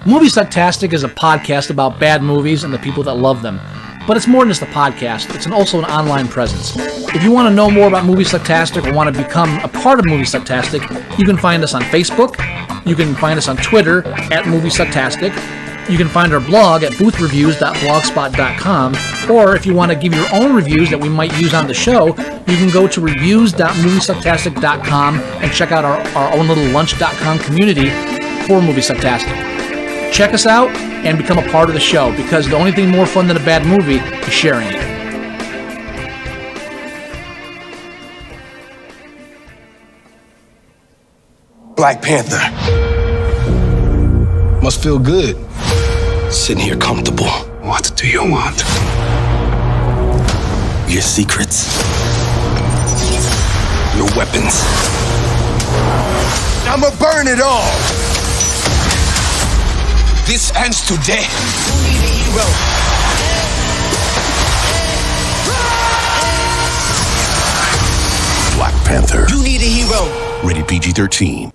Moviesucktastic is a podcast about bad movies and the people that love them. But it's more than just a podcast, it's also an online presence. If you want to know more about Moviesucktastic or want to become a part of Moviesucktastic, you can find us on Facebook, you can find us on Twitter at Moviesucktastic, you can find our blog at boothreviews.blogspot.com, or if you want to give your own reviews that we might use on the show, you can go to reviews.moviesucktastic.com and check out our own little lunch.com community for Moviesucktastic. Check us out and become a part of the show, because the only thing more fun than a bad movie is sharing it. Black Panther. Must feel good. Sitting here comfortable. What do you want? Your secrets. Your weapons. I'ma burn it all. This ends today. Who need a hero? Black Panther. You need a hero. Rated PG-13.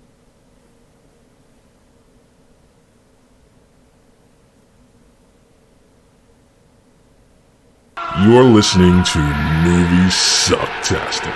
You're listening to Moviesucktastic.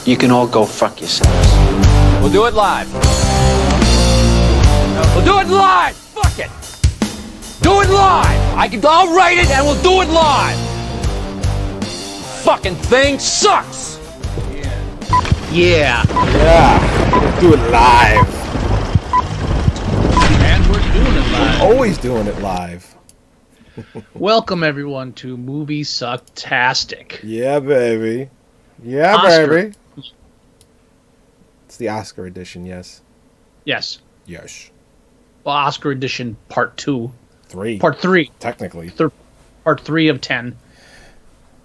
You can all go fuck yourselves. We'll do it live. We'll do it live! Fuck it! Do it live! I'll write it and we'll do it live! Fucking thing sucks! Yeah. Yeah. Do it live. And we're doing it live. Always doing it live. Welcome, everyone, to Moviesucktastic. Yeah, baby. Yeah, Oscar. baby. It's the Oscar edition, yes. Yes. Yes. Well, Oscar edition part 2. 3. Part 3. Technically. Part 3 of 10.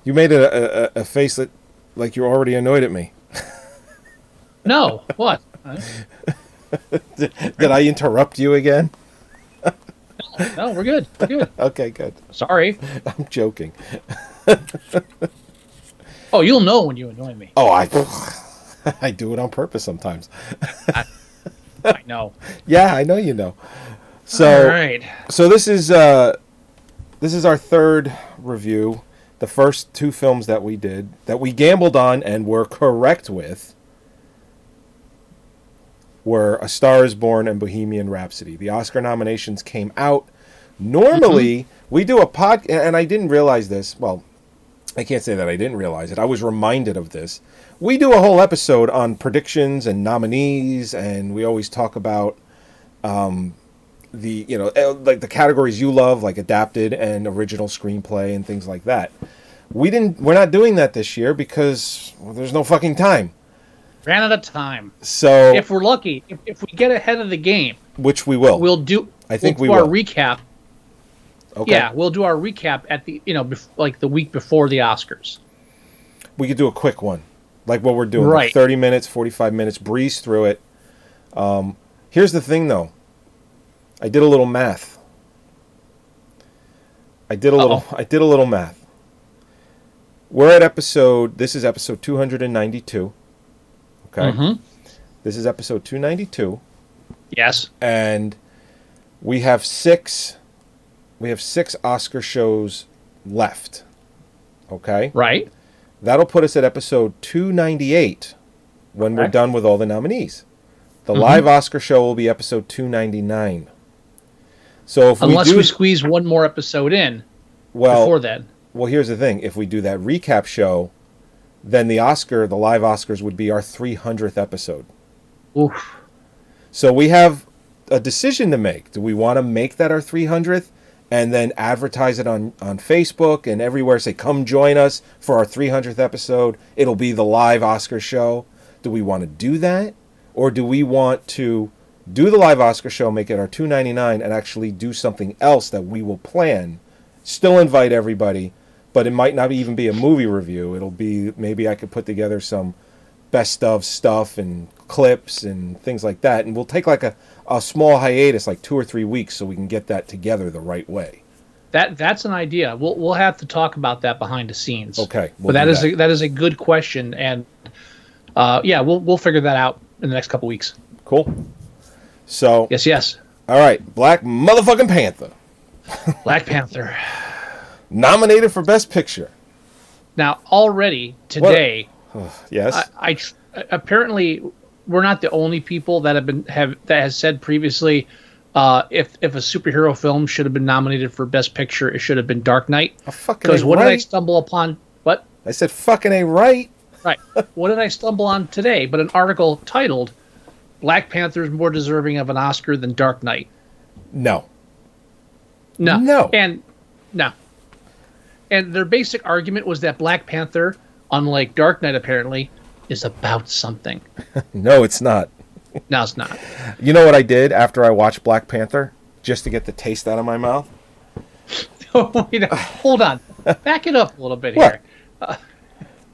You made a face that, like you're already annoyed at me. No. What? Did I interrupt you again? No, we're good. We're good. Okay, good. Sorry. I'm joking. Oh, you'll know when you annoy me. Oh, I do it on purpose sometimes. I know. Yeah, I know you know. So, all right. So this is our third review. The first 2 films that we did, that we gambled on and were correct with, were A Star Is Born and Bohemian Rhapsody. The Oscar nominations came out. Normally, we do a pod, and I didn't realize this. Well, I can't say that I didn't realize it. I was reminded of this. We do a whole episode on predictions and nominees, and we always talk about like the categories you love, like adapted and original screenplay and things like that. We're not doing that this year because there's no fucking time. Ran out of time. So if we're lucky, if we get ahead of the game, which we will, we'll do. I think we'll do our recap. Okay. Yeah, we'll do our recap at the like the week before the Oscars. We could do a quick one, like what we're doing, right? Like 30 minutes, 45 minutes, breeze through it. Here's the thing, though. I did a little math. I did a little math. We're at this is episode 292. Okay. Mm-hmm. This is episode 292. Yes. And we have 6 Oscar shows left. Okay? Right. That'll put us at episode 298 when we're done with all the nominees. The live Oscar show will be episode 299. So if Unless we do, we squeeze one more episode in before then. well, here's the thing: if we do that recap show, then the live Oscars would be our 300th episode. Oof. So we have a decision to make. Do we want to make that our 300th and then advertise it on Facebook and everywhere? Say, come join us for our 300th episode. It'll be the live Oscar show. Do we want to do that? Or do we want to do the live Oscar show, make it our $2.99, and actually do something else that we will plan? Still invite everybody, but it might not even be a movie review. It'll be, maybe I could put together some best of stuff and clips and things like that. And we'll take like a small hiatus, like 2 or 3 weeks, so we can get that together the right way. That's an idea. We'll have to talk about that behind the scenes. Okay. But that is a good question, and we'll figure that out in the next couple weeks. Cool. So Yes. All right, Black motherfucking Panther. Black Panther. Nominated for Best Picture. Now, already today, Yes. I apparently we're not the only people that has said previously if a superhero film should have been nominated for Best Picture, it should have been Dark Knight. Because what did I stumble upon? What? I said fucking ain't right. Right. What did I stumble on today? But an article titled "Black Panther is more deserving of an Oscar than Dark Knight." No. And their basic argument was that Black Panther, unlike Dark Knight, apparently, is about something. No, it's not. No, it's not. You know what I did after I watched Black Panther? Just to get the taste out of my mouth? Hold on. Back it up a little bit What? here.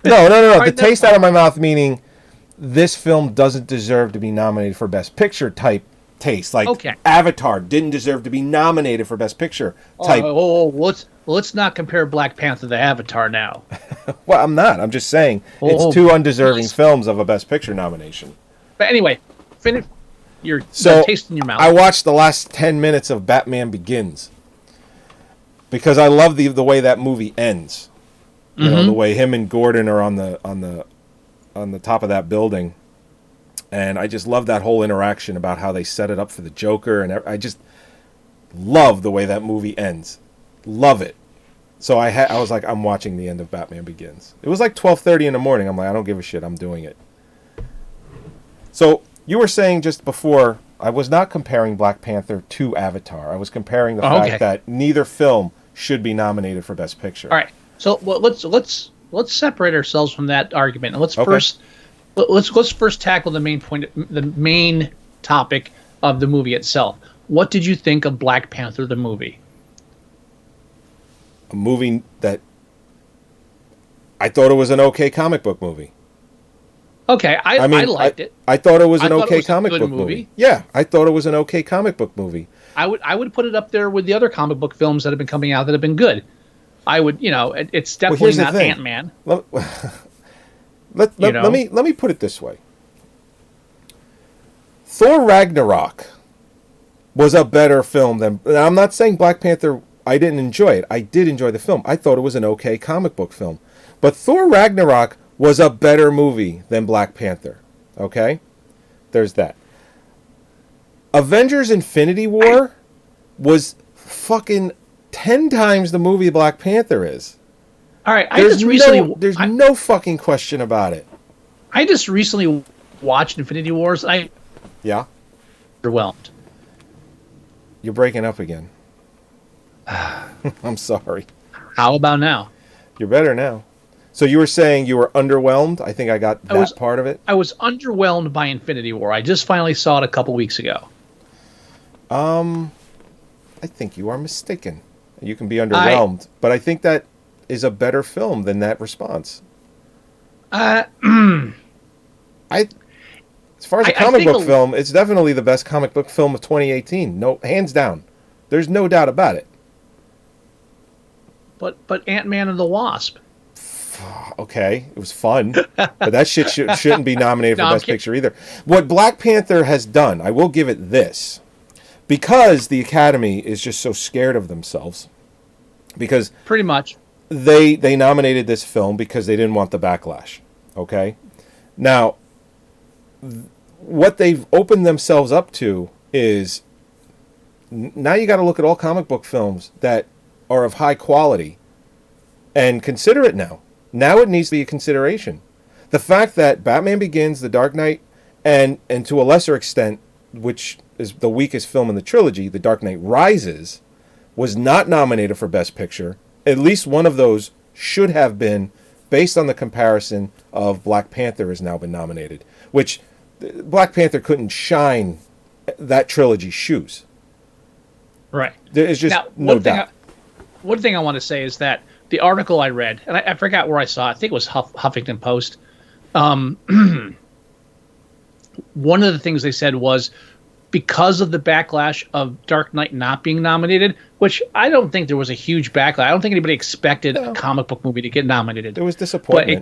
No. The taste out of my mouth meaning this film doesn't deserve to be nominated for Best Picture type taste. Like Avatar didn't deserve to be nominated for Best Picture type. Let's not compare Black Panther to Avatar now. Well, I'm not. I'm just saying it's two undeserving films of a Best Picture nomination. But anyway, finish your taste in your mouth. I watched the last 10 minutes of Batman Begins because I love the way that movie ends. You know, the way him and Gordon are on the top of that building, and I just love that whole interaction about how they set it up for the Joker, and I just love the way that movie ends. Love it. So I was like, I'm watching the end of Batman Begins. It was like 12:30 in the morning. I'm like, I don't give a shit. I'm doing it. So you were saying just before, I was not comparing Black Panther to Avatar. I was comparing the fact that neither film should be nominated for Best Picture. All right. So let's separate ourselves from that argument, and let's first tackle the main topic of the movie itself. What did you think of Black Panther the movie? A movie that I thought it was an okay comic book movie. Okay, I liked it. I thought it was an okay comic book movie. Yeah, I thought it was an okay comic book movie. I would put it up there with the other comic book films that have been coming out that have been good. I would, it's definitely not Ant-Man. Let me put it this way. Thor Ragnarok was a better film than... I'm not saying Black Panther, I didn't enjoy it. I did enjoy the film. I thought it was an okay comic book film. But Thor Ragnarok was a better movie than Black Panther. Okay? There's that. Avengers Infinity War was fucking 10 times the movie Black Panther is. All right, there's no fucking question about it. I just recently watched Infinity Wars. Yeah? Overwhelmed. You're breaking up again. I'm sorry. How about now? You're better now. So you were saying you were underwhelmed? I think I got that part of it. I was underwhelmed by Infinity War. I just finally saw it a couple weeks ago. I think you are mistaken. You can be underwhelmed, but I think that is a better film than that response. As far as a comic book film, it's definitely the best comic book film of 2018. No, hands down. There's no doubt about it. But Ant-Man and the Wasp. Okay, it was fun, but that shit shouldn't be nominated for Best Picture either. What Black Panther has done, I will give it this. Because the Academy is just so scared of themselves, because pretty much they nominated this film because they didn't want the backlash. Okay, now what they've opened themselves up to is Now you got to look at all comic book films that are of high quality and consider it now. Now it needs to be a consideration. The fact that Batman Begins, The Dark Knight, and to a lesser extent, which is the weakest film in the trilogy, The Dark Knight Rises, was not nominated for Best Picture. At least one of those should have been, based on the comparison of Black Panther has now been nominated, which Black Panther couldn't shine that trilogy's shoes. Right. There's just now, no doubt. One thing I want to say is that the article I read, and I forgot where I saw it, I think it was Huffington Post. One of the things they said was because of the backlash of Dark Knight not being nominated, which I don't think there was a huge backlash. I don't think anybody expected a comic book movie to get nominated. There was disappointment. But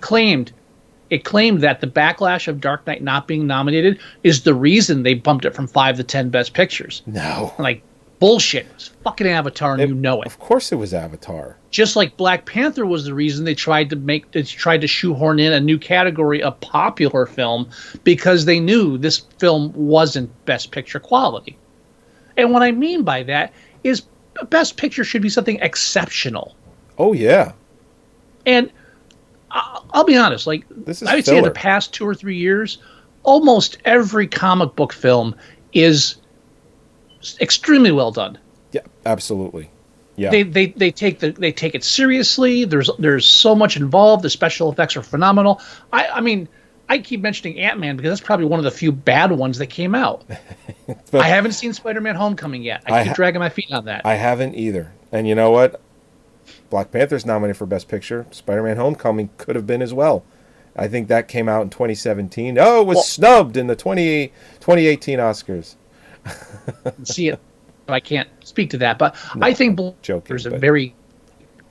it claimed that the backlash of Dark Knight not being nominated is the reason they bumped it from 5 to 10 Best Pictures. No. Like, bullshit. It was fucking Avatar, and you know it. Of course it was Avatar. Just like Black Panther was the reason they tried to shoehorn in a new category of popular film because they knew this film wasn't Best Picture quality. And what I mean by that is Best Picture should be something exceptional. Oh, yeah. And I'll be honest, like, I would say in the past 2 or 3 years, almost every comic book film is extremely well done. Yeah, absolutely. Yeah. They take it seriously. There's so much involved. The special effects are phenomenal. I mean, I keep mentioning Ant-Man because that's probably one of the few bad ones that came out. I haven't seen Spider-Man: Homecoming yet. I keep dragging my feet on that. I haven't either. And you know what? Black Panther's nominated for Best Picture. Spider-Man: Homecoming could have been as well. I think that came out in 2017. Oh, it was snubbed in the 2018 Oscars. See it. I can't speak to that, but no, I think Joker is a very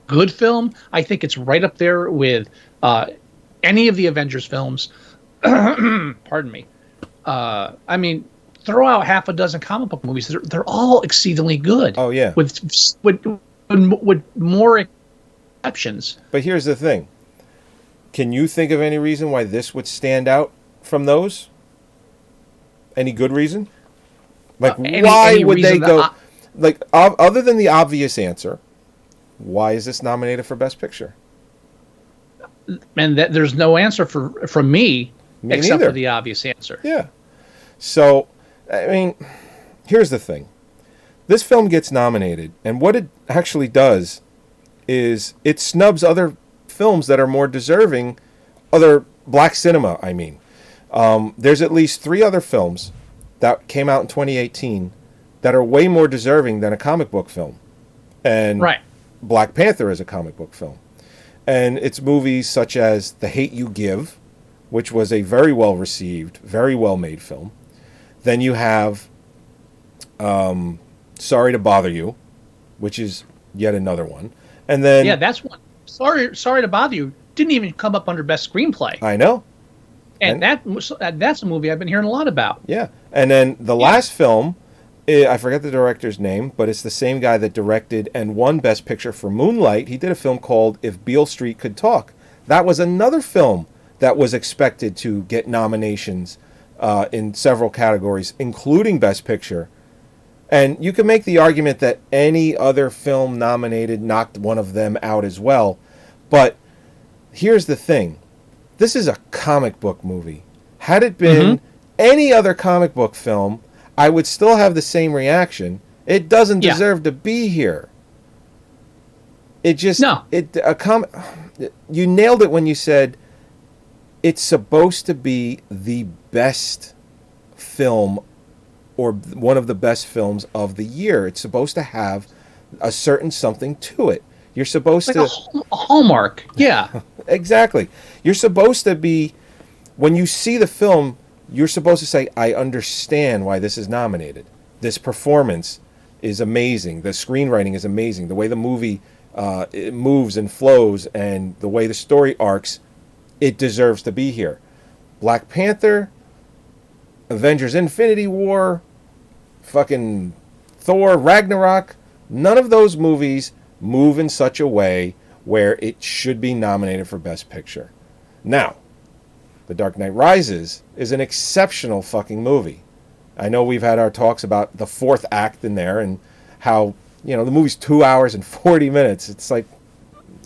good film. I think it's right up there with any of the Avengers films. Pardon me. I mean, throw out half a dozen comic book movies. They're all exceedingly good. Oh yeah, with more exceptions. But here's the thing. Can you think of any reason why this would stand out from those? Any good reason? Like, why would they go... like, other than the obvious answer, why is this nominated for Best Picture? And there's no answer from me except neither. For the obvious answer. Yeah. So, I mean, here's the thing. This film gets nominated, and what it actually does is it snubs other films that are more deserving, other black cinema, I mean. There's at least 3 other films that came out in 2018 that are way more deserving than a comic book film. And right. Black Panther is a comic book film. And it's movies such as The Hate You Give, which was a very well received, very well made film. Then you have Sorry to Bother You, which is yet another one. And then yeah, that's one. Sorry to Bother You didn't even come up under Best Screenplay. I know. And that's a movie I've been hearing a lot about. Yeah. And then the last film, I forget the director's name, but it's the same guy that directed and won Best Picture for Moonlight. He did a film called If Beale Street Could Talk. That was another film that was expected to get nominations in several categories, including Best Picture. And you can make the argument that any other film nominated knocked one of them out as well. But here's the thing. This is a comic book movie. Had it been any other comic book film, I would still have the same reaction. It doesn't deserve to be here. It just... No. You nailed it when you said it's supposed to be the best film or one of the best films of the year. It's supposed to have a certain something to it. You're supposed to... a hallmark. Yeah. Exactly. You're supposed to be... When you see the film, you're supposed to say, I understand why this is nominated. This performance is amazing. The screenwriting is amazing. The way the movie it moves and flows and the way the story arcs, it deserves to be here. Black Panther, Avengers Infinity War, fucking Thor, Ragnarok, none of those movies move in such a way where it should be nominated for Best Picture. Now, The Dark Knight Rises is an exceptional fucking movie. I know we've had our talks about the fourth act in there and how, the movie's 2 hours and 40 minutes. It's like,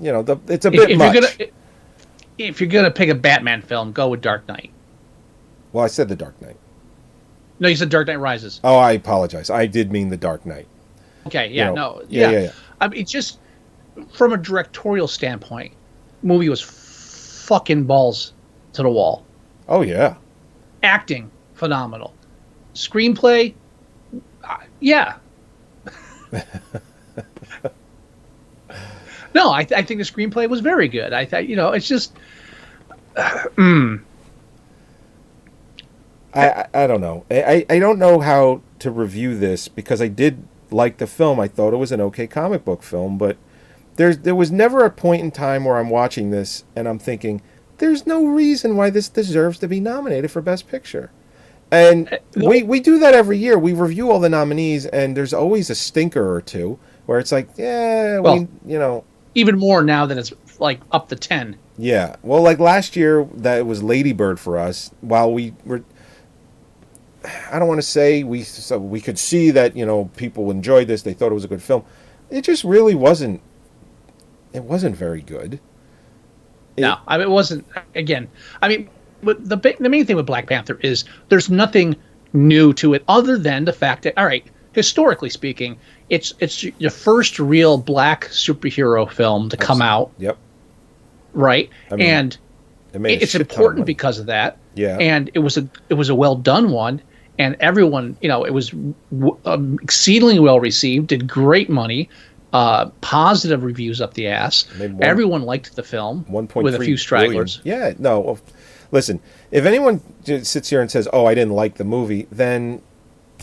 it's a bit much. If you're gonna pick a Batman film, go with Dark Knight. Well, I said The Dark Knight. No, you said Dark Knight Rises. Oh, I apologize. I did mean The Dark Knight. Okay, yeah, Yeah. I mean, just from a directorial standpoint, movie was fucking balls to the wall. Oh, yeah. Acting, phenomenal. Screenplay, yeah. No, I think the screenplay was very good. I thought, it's just... I don't know. I don't know how to review this because I did like the film. I thought it was an okay comic book film, but there was never a point in time where I'm watching this and I'm thinking, there's no reason why this deserves to be nominated for Best Picture. And we do that every year. We review all the nominees, and there's always a stinker or two where it's like, even more now that it's like up to 10. Yeah. Well, like last year, that was Lady Bird for us. While we were, I don't want to say we could see that, people enjoyed this. They thought it was a good film. It just really wasn't. It wasn't very good. No, I mean, it wasn't. Again, I mean, but the main thing with Black Panther is there's nothing new to it other than the fact that, all right, historically speaking, it's the first real black superhero film to come out. Yep. Right, I mean, and it's important because of that. Yeah. And it was a well done one, and everyone, it was exceedingly well received, did great money. Positive reviews up the ass. Everyone liked the film, 1.3 with a few stragglers. Billion. Yeah, no. Well, listen, if anyone sits here and says, "Oh, I didn't like the movie," then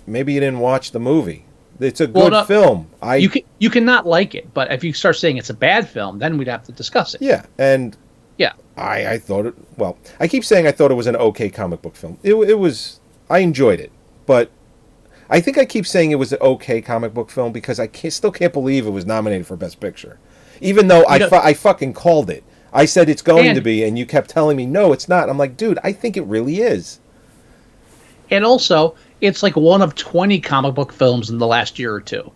maybe you didn't watch the movie. It's a good film. You cannot like it, but if you start saying it's a bad film, then we'd have to discuss it. Yeah, and yeah, I thought it. Well, I keep saying I thought it was an okay comic book film. It was. I enjoyed it, but I think I keep saying it was an okay comic book film because I still can't believe it was nominated for Best Picture. Even though I fucking called it. I said it's going to be, and you kept telling me, no, it's not. I'm like, dude, I think it really is. And also, it's like one of 20 comic book films in the last year or two.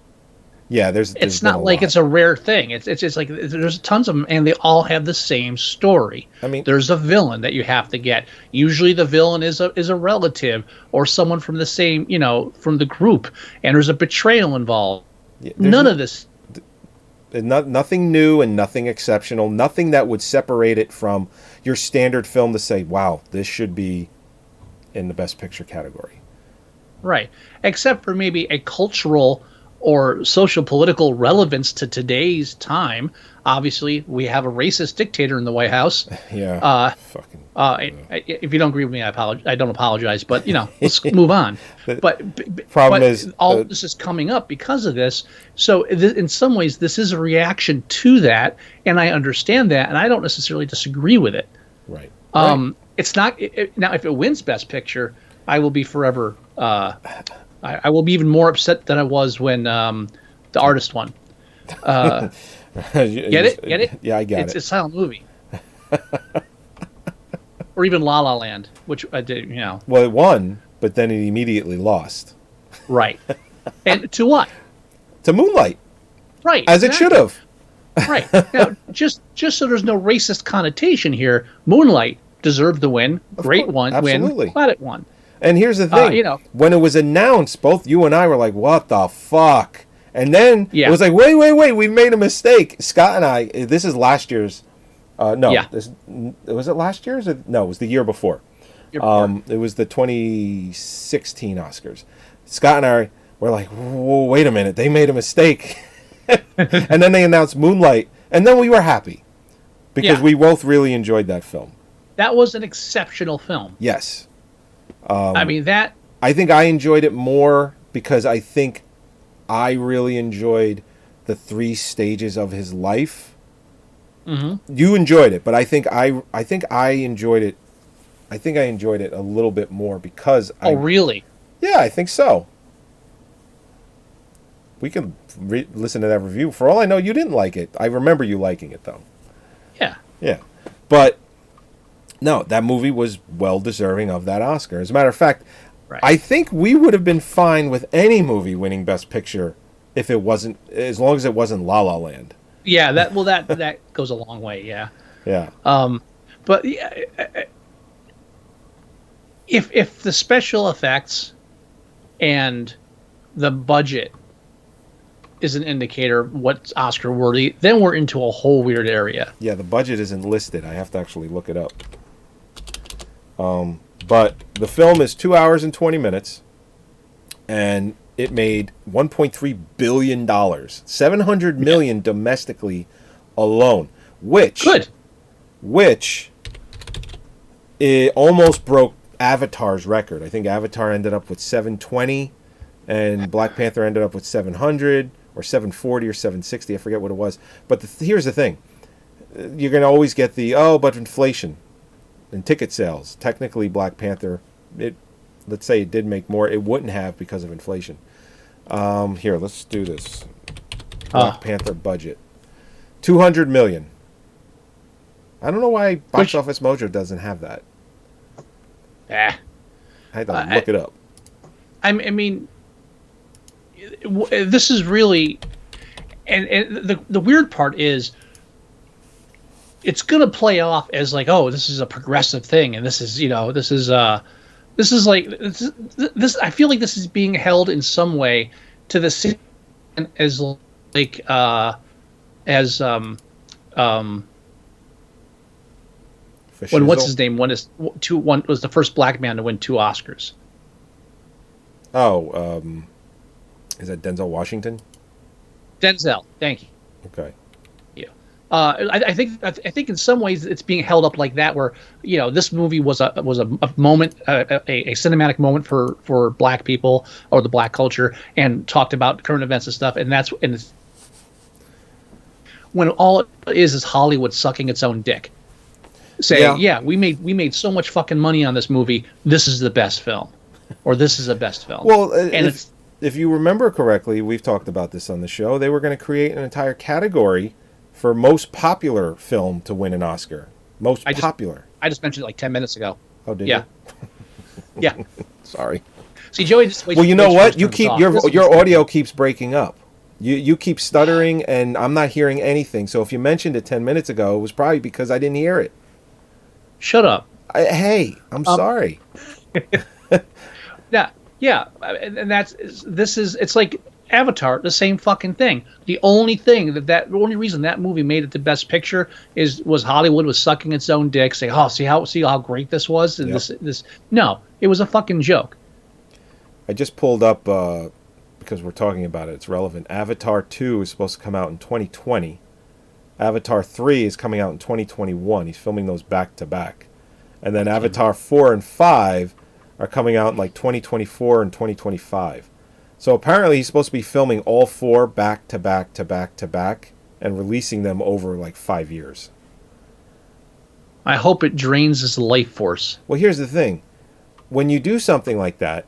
Yeah, there's it's not like it's a rare thing. It's just like there's tons of them, and they all have the same story. I mean, there's a villain that you have to get. Usually, the villain is a relative or someone from the same, from the group, and there's a betrayal involved. Yeah, none of this. Nothing new and nothing exceptional. Nothing that would separate it from your standard film to say, "Wow, this should be in the Best Picture category." Right, except for maybe a cultural or social political relevance to today's time. Obviously, we have a racist dictator in the White House. Yeah. If you don't agree with me, I don't apologize. But let's move on. But all this is coming up because of this. So in some ways, this is a reaction to that, and I understand that, and I don't necessarily disagree with it. Right. It's not now. If it wins Best Picture, I will be forever. I will be even more upset than I was when the artist won. Get it? Get it? Yeah, I get it. It's a silent movie. Or even La La Land, which I did, Well, it won, but then it immediately lost. Right. And to what? To Moonlight. Right. As it should have. Right. Now, just so there's no racist connotation here, Moonlight deserved the win. Great one. Absolutely. Win. Glad it won. And here's the thing. When it was announced, both you and I were like, what the fuck? And then it was like, wait, we made a mistake. Scott and I, this is last year's. Was it last year's? No, it was the year before. It was the 2016 Oscars. Scott and I were like, whoa, wait a minute. They made a mistake. And then they announced Moonlight. And then we were happy. Because we both really enjoyed that film. That was an exceptional film. Yes. I think I enjoyed it more because I think I really enjoyed the 3 stages of his life. Mm-hmm. You enjoyed it, but I think I enjoyed it. I think I enjoyed it a little bit more because really? Yeah, I think so. We can listen to that review. For all I know, you didn't like it. I remember you liking it, though. Yeah. Yeah. But no, that movie was well deserving of that Oscar. As a matter of fact, Right. I think we would have been fine with any movie winning Best Picture if it wasn't, as long as it wasn't La La Land. Yeah, that goes a long way. Yeah. Yeah. But yeah, if the special effects and the budget is an indicator of what's Oscar worthy, then we're into a whole weird area. Yeah, the budget isn't listed. I have to actually look it up. But the film is 2 hours and 20 minutes, and it made $1.3 billion, $700 million domestically alone, which it almost broke Avatar's record. I think Avatar ended up with 720, and Black Panther ended up with 700 or 740 or 760. I forget what it was. But here's the thing: you're going to always get but inflation and ticket sales. Technically, Black Panther, let's say it did make more. It wouldn't have because of inflation. Here, let's do this. Black Panther budget, $200 million. I don't know why Box Office Mojo doesn't have that. I had to look it up. I mean, this is really, and the weird part is, it's gonna play off as like, oh, this is a progressive thing, and this is this. I feel like this is being held in some way to the same as like when what's his name was the first black man to win 2 Oscars. Oh, is that Denzel Washington? Denzel, thank you. Okay. Yeah. I think in some ways it's being held up like that, where this movie was a moment, a cinematic moment for black people or the black culture, and talked about current events and stuff, and it's when all it is Hollywood sucking its own dick, saying, we made so much fucking money on this movie, this is the best film, or this is the best film. Well, and if you remember correctly, we've talked about this on the show. They were going to create an entire category for most popular film to win an Oscar. Popular. I just mentioned it like 10 minutes ago. Oh, did you? Yeah. Sorry. See, Joey just waits. Well, you know what? You keep your audio keeps breaking up. You keep stuttering, and I'm not hearing anything. So if you mentioned it 10 minutes ago, it was probably because I didn't hear it. Shut up. Hey, I'm sorry. Yeah, and it's like Avatar, the same fucking thing. The only reason that movie made it the best picture was Hollywood was sucking its own dick, saying, "Oh, see how great this was." And this no, it was a fucking joke. I just pulled up because we're talking about it. It's relevant. Avatar 2 is supposed to come out in 2020. Avatar 3 is coming out in 2021. He's filming those back to back, and then Avatar 4 and 5 are coming out in like 2024 and 2025. So apparently he's supposed to be filming all 4 back to back to back to back and releasing them over like 5 years. I hope it drains his life force. Well, here's the thing. When you do something like that,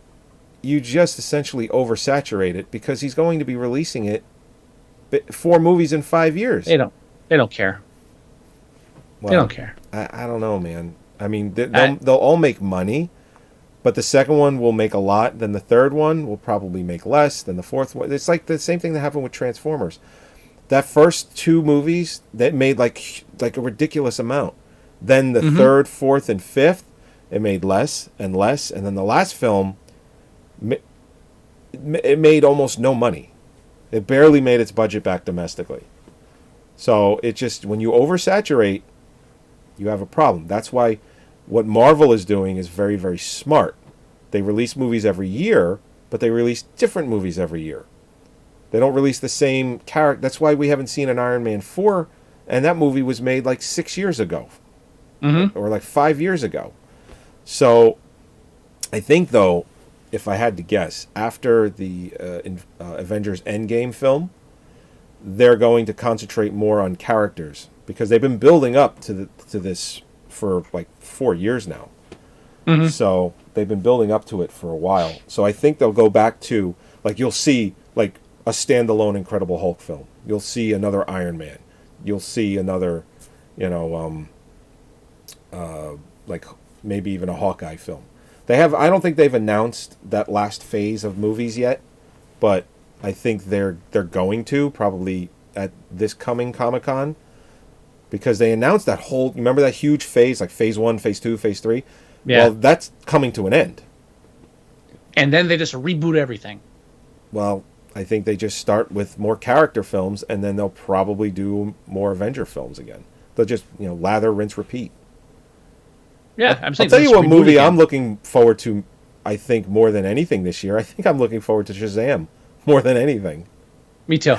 you just essentially oversaturate it, because he's going to be releasing it 4 movies in 5 years. They don't care. Well, they don't care. I don't know, man. I mean, they'll all make money, but the second one will make a lot. Then the third one will probably make less. Then the fourth one. It's like the same thing that happened with Transformers. That first 2 movies, that made like a ridiculous amount. Then the third, fourth, and fifth, it made less and less. And then the last film, it made almost no money. It barely made its budget back domestically. So it just, when you oversaturate, you have a problem. That's why what Marvel is doing is very, very smart. They release movies every year, but they release different movies every year. They don't release the same character. That's why we haven't seen an Iron Man 4, and that movie was made like 6 years ago. Or like 5 years ago. So I think, though, if I had to guess, after the Avengers Endgame film, they're going to concentrate more on characters, because they've been building up to this for like 4 years now. So they've been building up to it for a while. So I think they'll go back to, like, you'll see like a standalone Incredible Hulk film. You'll see another Iron Man. You'll see another, like maybe even a Hawkeye film. I don't think they've announced that last phase of movies yet, but I think they're going to probably at this coming Comic-Con, because they announced that whole, remember that huge phase, like phase 1, phase 2, phase 3? Yeah. Well, that's coming to an end. And then they just reboot everything. Well, I think they just start with more character films, and then they'll probably do more Avenger films again. They'll just, lather, rinse, repeat. Yeah, I'm saying. I'll tell you what movie I'm looking forward to, I think, more than anything this year. I think I'm looking forward to Shazam more than anything. Me too.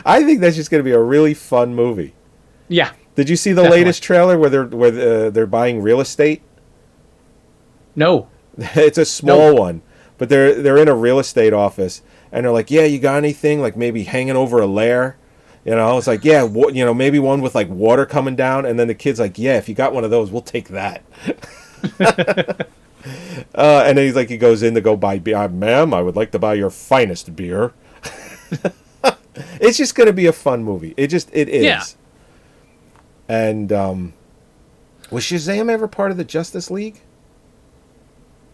I think that's just going to be a really fun movie. Yeah. Did you see the Definitely. latest trailer where they're buying real estate? No. It's a small one, but they're in a real estate office, and they're like, "Yeah, you got anything like maybe hanging over a lair?" It's like, "Yeah, maybe one with like water coming down," and then the kid's like, "Yeah, if you got one of those, we'll take that." And then he goes in to go buy beer. "Ma'am, I would like to buy your finest beer." It's just going to be a fun movie. It is. Yeah. And was Shazam ever part of the Justice League?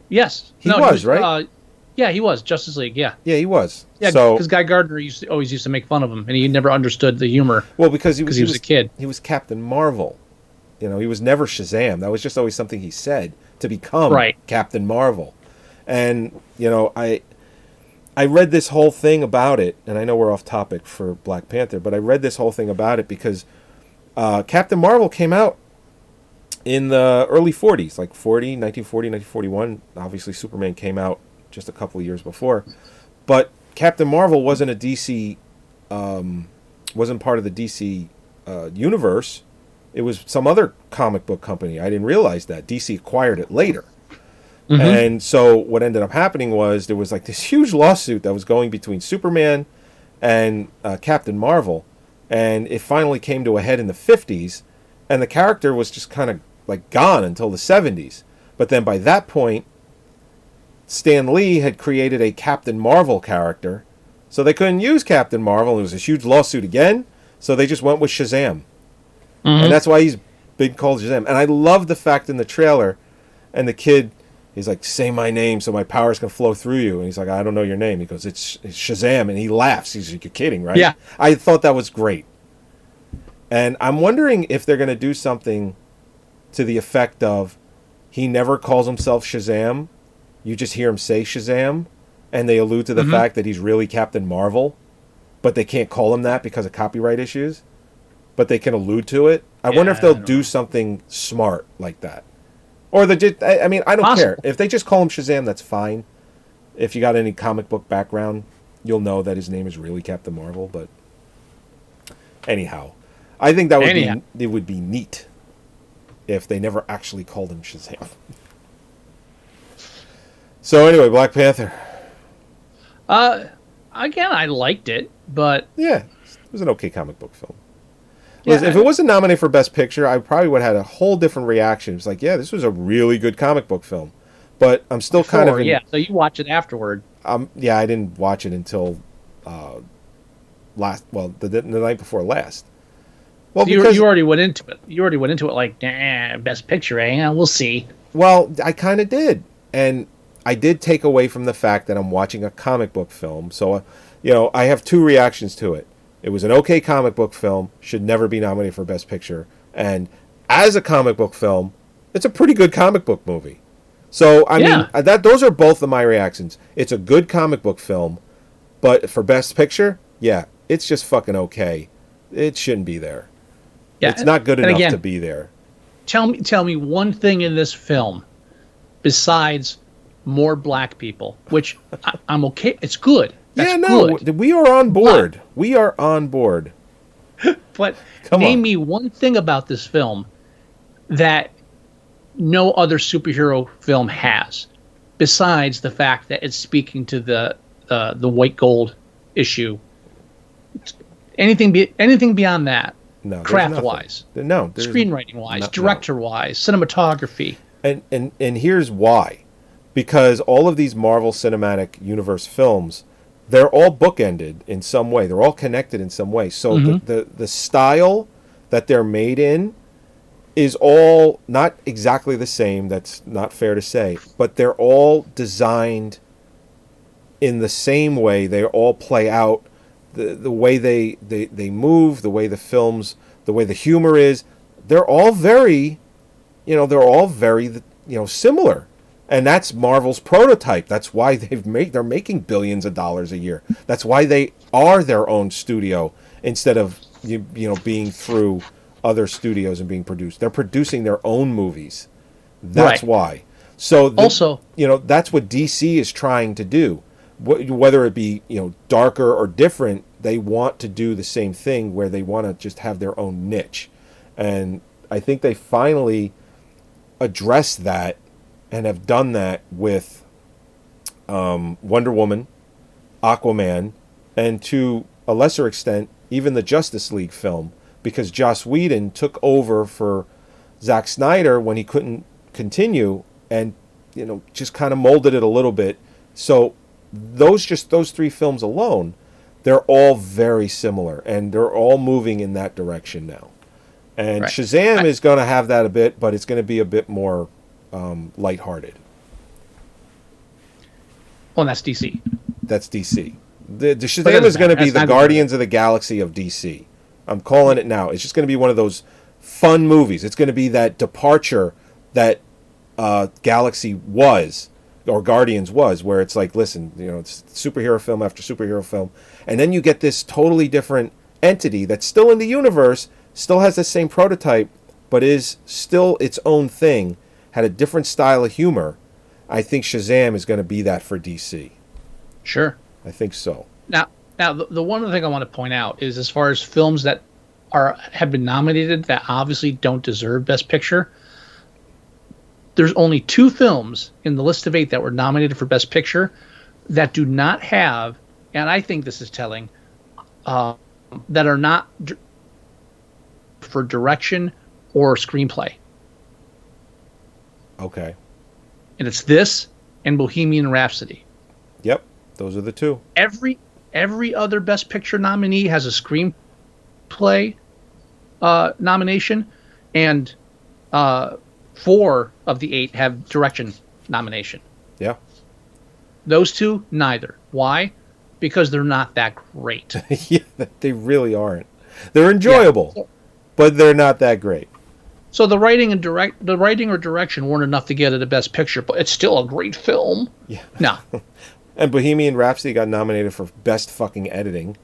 Yes. He was, right? Yeah, he was. Justice League, yeah. Yeah, he was. Yeah, so, because Guy Gardner always used to make fun of him, and he never understood the humor. Well, because he was a kid. He was Captain Marvel. He was never Shazam. That was just always something he said to become Captain Marvel. And, I read this whole thing about it, and I know we're off topic for Black Panther, but I read this whole thing about it because Captain Marvel came out in the early 40s, like 1940, 1941. Obviously, Superman came out just a couple of years before. But Captain Marvel wasn't a DC, wasn't part of the DC universe. It was some other comic book company. I didn't realize that. DC acquired it later. Mm-hmm. And so what ended up happening was there was like this huge lawsuit that was going between Superman and Captain Marvel. And it finally came to a head in the 50s. And the character was just kind of like gone until the 70s. But then by that point, Stan Lee had created a Captain Marvel character. So they couldn't use Captain Marvel. There was a huge lawsuit again. So they just went with Shazam. Mm-hmm. And that's why he's been called Shazam. And I love the fact in the trailer, and the kid, he's like, "Say my name so my powers can flow through you." And he's like, "I don't know your name." He goes, it's Shazam. And he laughs. He's like, "You're kidding, right?" Yeah. I thought that was great. And I'm wondering if they're going to do something to the effect of he never calls himself Shazam. You just hear him say Shazam, and they allude to the fact that he's really Captain Marvel, but they can't call him that because of copyright issues. But they can allude to it. I wonder if they'll do something smart like that. Or I don't care. If they just call him Shazam, that's fine. If you got any comic book background, you'll know that his name is really Captain Marvel. But anyhow, I think that would be neat if they never actually called him Shazam. So anyway, Black Panther. Again, I liked it, but yeah, it was an okay comic book film. Listen, if it wasn't nominated for Best Picture, I probably would have had a whole different reaction. It's like, yeah, this was a really good comic book film. But I'm still kind of... so you watch it afterward. Yeah, I didn't watch it until the night before last. Well, so you already went into it. You already went into it like, Best Picture, eh? We'll see. Well, I kind of did. And I did take away from the fact that I'm watching a comic book film. So, I have two reactions to it. It was an okay comic book film, should never be nominated for Best Picture. And as a comic book film, it's a pretty good comic book movie. So, I mean, those are both of my reactions. It's a good comic book film, but for Best Picture, yeah, it's just fucking okay. It shouldn't be there. Yeah, it's not good enough to be there. Tell me one thing in this film besides more black people, which I'm okay. It's good. That's good. We are on board. We are on board. But name me one thing about this film that no other superhero film has, besides the fact that it's speaking to the white gold issue. Anything beyond that, craft wise, screenwriting wise, director wise, cinematography, and here's why, because all of these Marvel Cinematic Universe films, they're all bookended in some way. They're all connected in some way. So the style that they're made in is all not exactly the same. That's not fair to say, but they're all designed in the same way. They all play out the way they move, the way the films, the way the humor is. They're all very, similar. And that's Marvel's prototype. That's why they're making billions of dollars a year. That's why they are their own studio instead of being through other studios and being produced. They're producing their own movies. That's why. So also, that's what DC is trying to do. Whether it be darker or different, they want to do the same thing where they want to just have their own niche. And I think they finally addressed that and have done that with Wonder Woman, Aquaman, and to a lesser extent, even the Justice League film, because Joss Whedon took over for Zack Snyder when he couldn't continue and, just kind of molded it a little bit. So those three films alone, they're all very similar, and they're all moving in that direction now. And Shazam is going to have that a bit, but it's going to be a bit more lighthearted. Well, that's DC. That's DC. The Shazam is going to be the Guardians of the Galaxy of DC. I'm calling it now. It's just going to be one of those fun movies. It's going to be that departure that Galaxy was, or Guardians was, where it's like, listen, it's superhero film after superhero film, and then you get this totally different entity that's still in the universe, still has the same prototype, but is still its own thing, had a different style of humor. I think Shazam is going to be that for DC. Sure. I think so. Now, the one other thing I want to point out is, as far as films that have been nominated that obviously don't deserve Best Picture, there's only 2 films in the list of 8 that were nominated for Best Picture that do not have, and I think this is telling, that are not for direction or screenplay. Okay. And it's this and Bohemian Rhapsody. Yep, those are the 2. Every other Best Picture nominee has a screenplay nomination, and 4 of the 8 have direction nomination. Yeah. Those 2, neither. Why? Because they're not that great. Yeah, they really aren't. They're enjoyable, but they're not that great. So the writing or direction weren't enough to get it a Best Picture, but it's still a great film. Yeah. No. And Bohemian Rhapsody got nominated for Best Fucking Editing.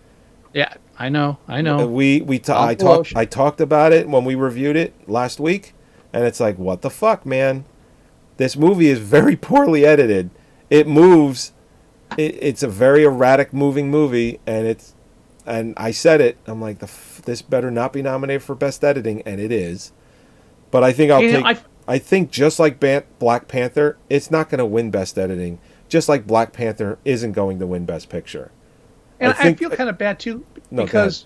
Yeah, I know. I talked about it when we reviewed it last week, and it's like, what the fuck, man? This movie is very poorly edited. It moves. It's a very erratic moving movie, and I said it. I'm like, this better not be nominated for Best Editing, and it is. But I think I think just like Black Panther, it's not going to win Best Editing. Just like Black Panther isn't going to win Best Picture. And I feel kind of bad too because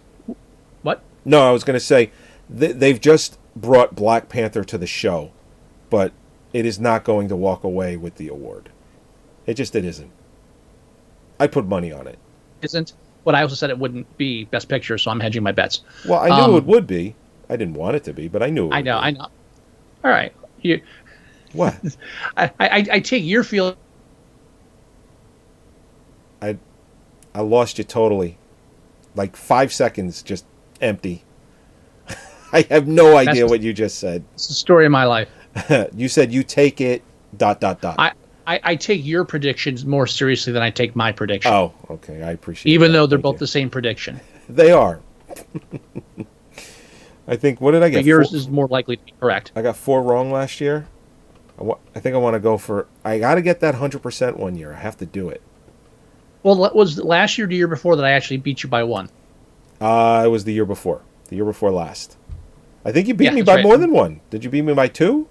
what? No, I was going to say they've just brought Black Panther to the show, but it is not going to walk away with the award. It isn't. I'd put money on it. Isn't. But I also said it wouldn't be Best Picture, so I'm hedging my bets. Well, I knew it would be. I didn't want it to be, but I knew it would be. I know. All right. What? I take your feel. I lost you totally. Like 5 seconds, just empty. I have no idea what you just said. It's the story of my life. You said you take it ... I take your predictions more seriously than I take my prediction. Oh, okay. I appreciate it. Even though they're both the same prediction. They are. I think, what did I get? But yours is more likely to be correct. I got 4 wrong last year. I think I want to go for... I got to get that 100% one year. I have to do it. Well, was it last year or the year before that I actually beat you by 1? It was the year before. The year before last. I think you beat me by more than 1. Did you beat me by 2?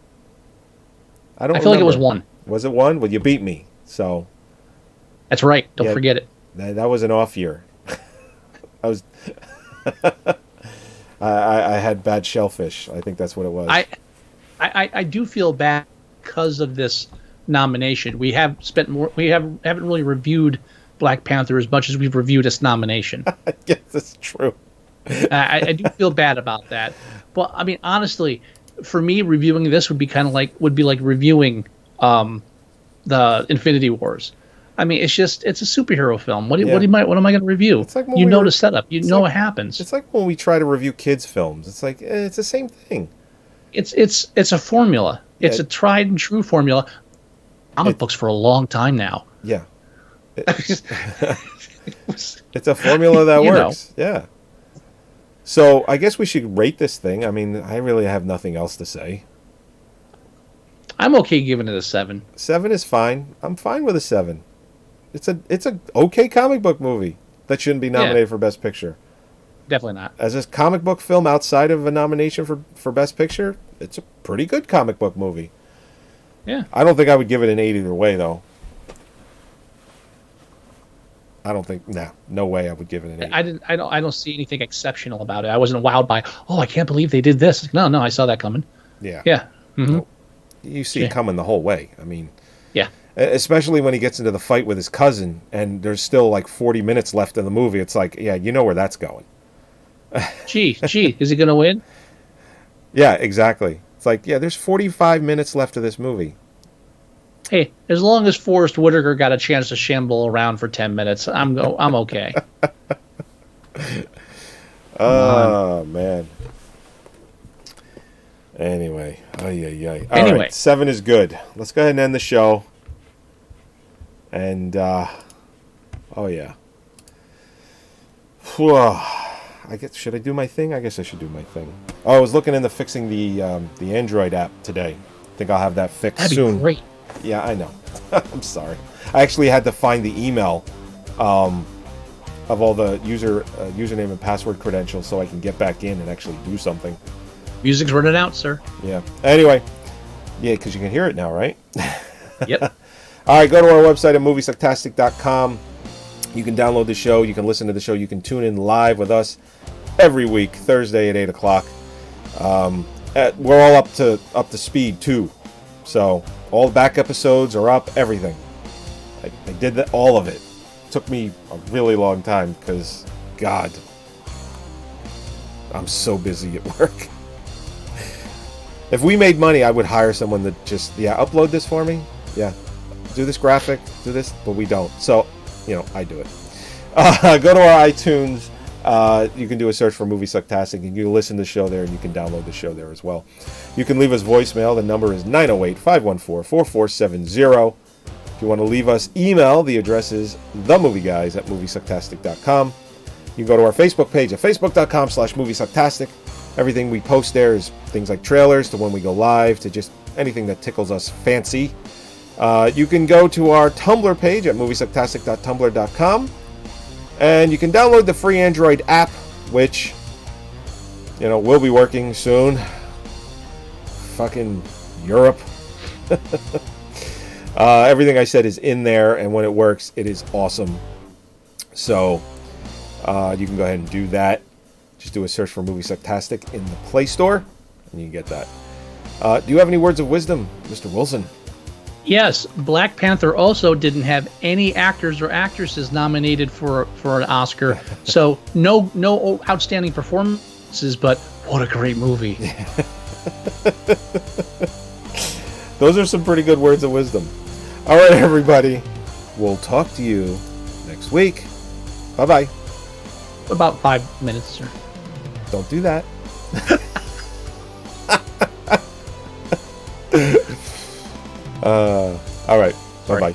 I feel like it was 1. Was it 1? Well, you beat me, so... That's right. Don't forget it. That was an off year. I was... I had bad shellfish. I think that's what it was. I do feel bad because of this nomination. We haven't really reviewed Black Panther as much as we've reviewed its nomination. Yes, that's true. I do feel bad about that. But I mean, honestly, for me, reviewing this would be like reviewing the Infinity Wars. I mean, it's a superhero film. What am I going to review? It's like the setup. You know what happens. It's like when we try to review kids' films. It's like it's the same thing. It's a formula. Yeah. It's a tried and true formula. Comic books for a long time now. Yeah. It's a formula that works. Yeah. So I guess we should rate this thing. I mean, I really have nothing else to say. I'm okay giving it a 7. 7 is fine. I'm fine with a 7. It's a okay comic book movie that shouldn't be nominated for Best Picture. Definitely not. As a comic book film outside of a nomination for Best Picture, it's a pretty good comic book movie. Yeah. I don't think I would give it an 8 either way, though. I don't think. No way I would give it an 8. I don't see anything exceptional about it. I wasn't wowed by. Oh, I can't believe they did this. No, I saw that coming. Yeah. Yeah. Mm-hmm. You see it coming the whole way. I mean. Yeah. Especially when he gets into the fight with his cousin, and there's still like 40 minutes left in the movie. It's like, yeah, you know where that's going. Gee, is he gonna win? Yeah, exactly. It's like, yeah, there's 45 minutes left of this movie. Hey, as long as Forrest Whitaker got a chance to shamble around for 10 minutes, I'm okay. Oh man. Anyway, All right, 7 is good. Let's go ahead and end the show. And oh yeah. I guess should I do my thing? I guess I should do my thing. Oh, I was looking into fixing the Android app today. I think I'll have that fixed soon. That'd be great. Yeah, I know. I'm sorry. I actually had to find the email of all the username and password credentials so I can get back in and actually do something. Music's running out, sir. Yeah. Anyway, yeah, because you can hear it now, right? Yep. All right, go to our website at Moviesucktastic.com. You can download the show. You can listen to the show. You can tune in live with us every week, Thursday at 8 o'clock. We're all up to speed, too. So all the back episodes are up, everything. I did all of it. Took me a really long time because, God, I'm so busy at work. If we made money, I would hire someone that just, upload this for me. Yeah, do this graphic, do this, but we don't. So, I do it. Go to our iTunes. You can do a search for Moviesucktastic, and you can listen to the show there, and you can download the show there as well. You can leave us voicemail. The number is 908-514-4470. If you want to leave us email, the address is themovieguys@Moviesucktastic.com. You can go to our Facebook page at facebook.com/Moviesucktastic. Everything we post there is things like trailers to when we go live to just anything that tickles us fancy. You can go to our Tumblr page at Moviesucktastic.tumblr.com. And you can download the free Android app, which, will be working soon. Fucking Europe. Everything I said is in there, and when it works, it is awesome. So, you can go ahead and do that. Just do a search for Moviesucktastic in the Play Store, and you can get that. Do you have any words of wisdom, Mr. Wilson? Yes, Black Panther also didn't have any actors or actresses nominated for an Oscar, so no outstanding performances. But what a great movie! Those are some pretty good words of wisdom. All right, everybody, we'll talk to you next week. Bye-bye. About 5 minutes, sir. Don't do that. All right. Bye-bye.